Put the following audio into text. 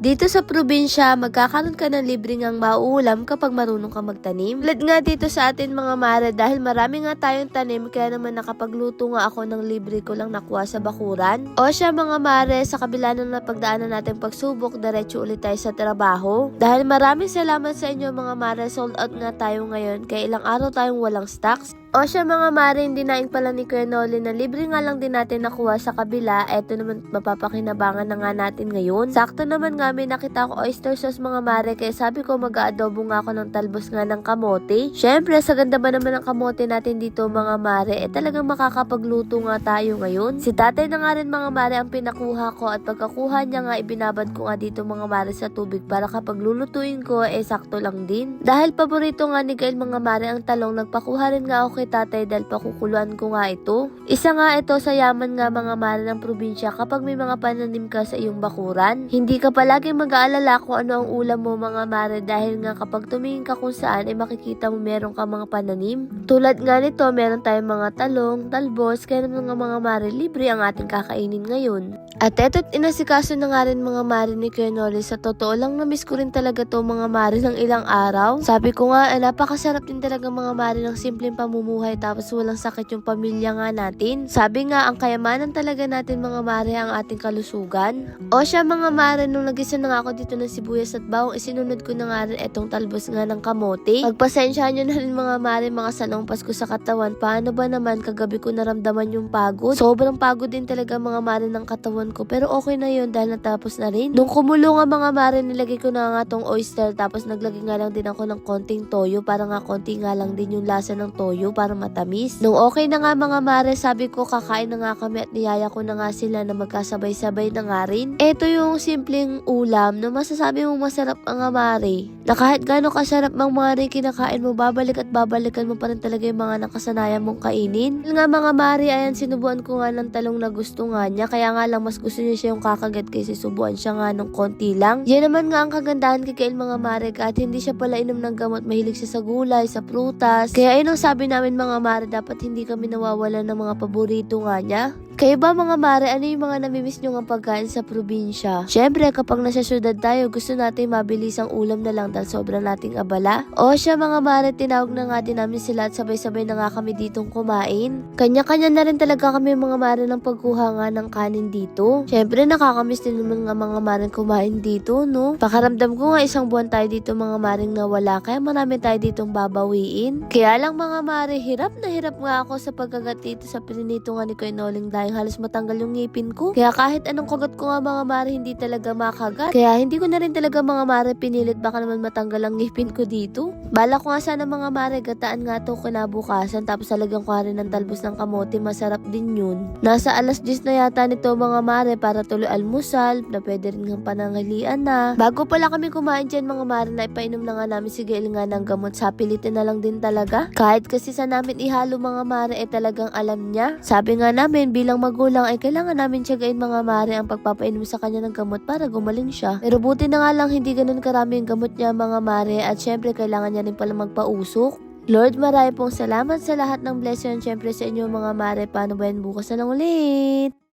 Dito sa probinsya, magkakaroon ka ng libre ngang mauulam kapag marunong ka magtanim. Tulad nga dito sa atin mga mare, dahil marami nga tayong tanim, kaya naman nakapagluto nga ako ng libre ko lang nakuha sa bakuran. O siya mga mare, sa kabila ng napagdaanan natin pagsubok, diretso ulit tayo sa trabaho. Dahil maraming salamat sa inyo mga mare, sold out nga tayo ngayon, kaya ilang araw tayong walang stocks. O siya mga mare, hindi naing pala ni Kuya Noli na libre nga lang din natin nakuha sa kabila. Eto naman mapapakinabangan na nga natin ngayon. Sakto naman nga may nakita ko oyster sauce mga mare, kaya sabi ko mag-aadobo nga ako ng talbos nga ng kamote. Syempre sa ganda ba naman ng kamote natin dito mga mare, talagang makakapagluto nga tayo ngayon. Si tatay na nga rin mga mare ang pinakuha ko, at pagkakuha niya nga ibinabad ko nga dito mga mare sa tubig para kapag lulutuin ko sakto lang din. Dahil paborito nga ni Gail mga mare ang talong, nagpakuha rin nga ako kay tatay dahil pakukuluan ko nga ito. Isa nga ito sa yaman nga mga mare ng probinsya kapag may mga pananim ka sa iyong bakuran. Hindi ka palagi mag-aalala kung ano ang ulam mo mga mare, dahil nga kapag tumingin ka kung saan makikita mo meron ka mga pananim. Tulad nga nito, meron tayong mga talong, talbos, kaya naman mga mare, libre ang ating kakainin ngayon. At eto't inasikaso na nga rin mga mare ni Kuya Noli. Sa totoo lang, namiss ko rin talaga to mga mare ng ilang araw. Sabi ko nga, napakasarap din talaga mga mare ng simpleng pamumuhay, tapos walang sakit yung pamilya nga natin. Sabi nga, ang kayamanan talaga natin mga mare ang ating kalusugan. O siya mga mare, nung nagisa na nga ako dito ng sibuyas at bawang, isinunod ko na nga rin etong talbos nga ng kamote. Pagpasensyahan nyo na rin mga mare, mga salong Pasko sa katawan. Paano ba naman, kagabi ko naramdaman yung pagod. Sobrang pagod din talaga mga mare ng katawan ko, pero okay na yun dahil natapos na rin. Nung kumulo nga mga mare, nilagay ko na nga tong oyster, tapos naglagay nga lang din ako ng konting toyo para nga konti nga lang din yung lasa ng toyo para matamis. Nung okay na nga mga mare, sabi ko kakain na nga kami at niyaya ko na nga sila na magkasabay-sabay na nga rin. Ito yung simpleng ulam na masasabi mong masarap mga mare, na kahit gaano kasarap mga mare kinakain mo, babalik at babalikan mo pa rin talaga yung mga nakasanayan mong kainin. Nga mga mare, ayan, sinubuan ko nga ng talong na gusto nga niya, kaya nga lang mas gusto niya siya yung kakagat kaysa subuan siya nga ng konti lang. Yan naman nga ang kagandahan kay Kail mga mare, kahit hindi siya pala inom ng gamot, mahilig siya sa gulay, sa prutas. Kaya ayun ang sabi namin mga mare, dapat hindi kami nawawala ng mga paborito nga niya. Kayo ba mga mare, ano yung mga namimiss nyo ng pagkain sa probinsya? Syempre kapag nasa syudad tayo, gusto natin mabilis ang ulam na lang dahil sobrang nating abala. O siya mga mare, tinawag na nga din namin sila at sabay-sabay na nga kami ditong kumain. Kanya-kanya na rin talaga kami mga mare ng pagkuha nga ng kanin dito. Syempre nakakamiss din naman nga mga mare kumain dito, no? Pakaramdam ko nga isang buwan tayo dito mga maring nawala, kaya marami tayo ditong babawiin. Kaya lang mga mare, hirap na hirap nga ako sa pagkagat dito sa pininito nga ni Kuya Noling, dahil halos matanggal yung ngipin ko. Kaya kahit anong kagat ko nga mga mare, hindi talaga makagat. Kaya hindi ko na rin talaga mga mare pinilit, baka naman matanggal ang ngipin ko dito. Bala ko nga sana mga mare, gataan nga to kinabukasan, tapos talagyan ko rin ng talbos ng kamote, masarap din yun. Nasa alas 10 na yata nito mga mare para tuloy almusal, na pwede rin ng pananghalian na. Bago pala kami kumain dyan mga mare, na ipainom na nga namin si Gail nga ng gamot, sa pilitin na lang din talaga. Kahit kasi sa namin ihalo mga mare, talagang alam niya. Sabi nga namin bilang magulang ay kailangan namin tiyagain mga mare ang pagpapainom sa kanya ng gamot para gumaling siya. Pero buti na nga lang hindi ganun karami ang gamot niya mga mare, at syempre kailangan niya rin pala magpausok. Lord, marami pong salamat sa lahat ng blessing, syempre sa inyo mga mare. Paano ba yan, bukas na lang ulit?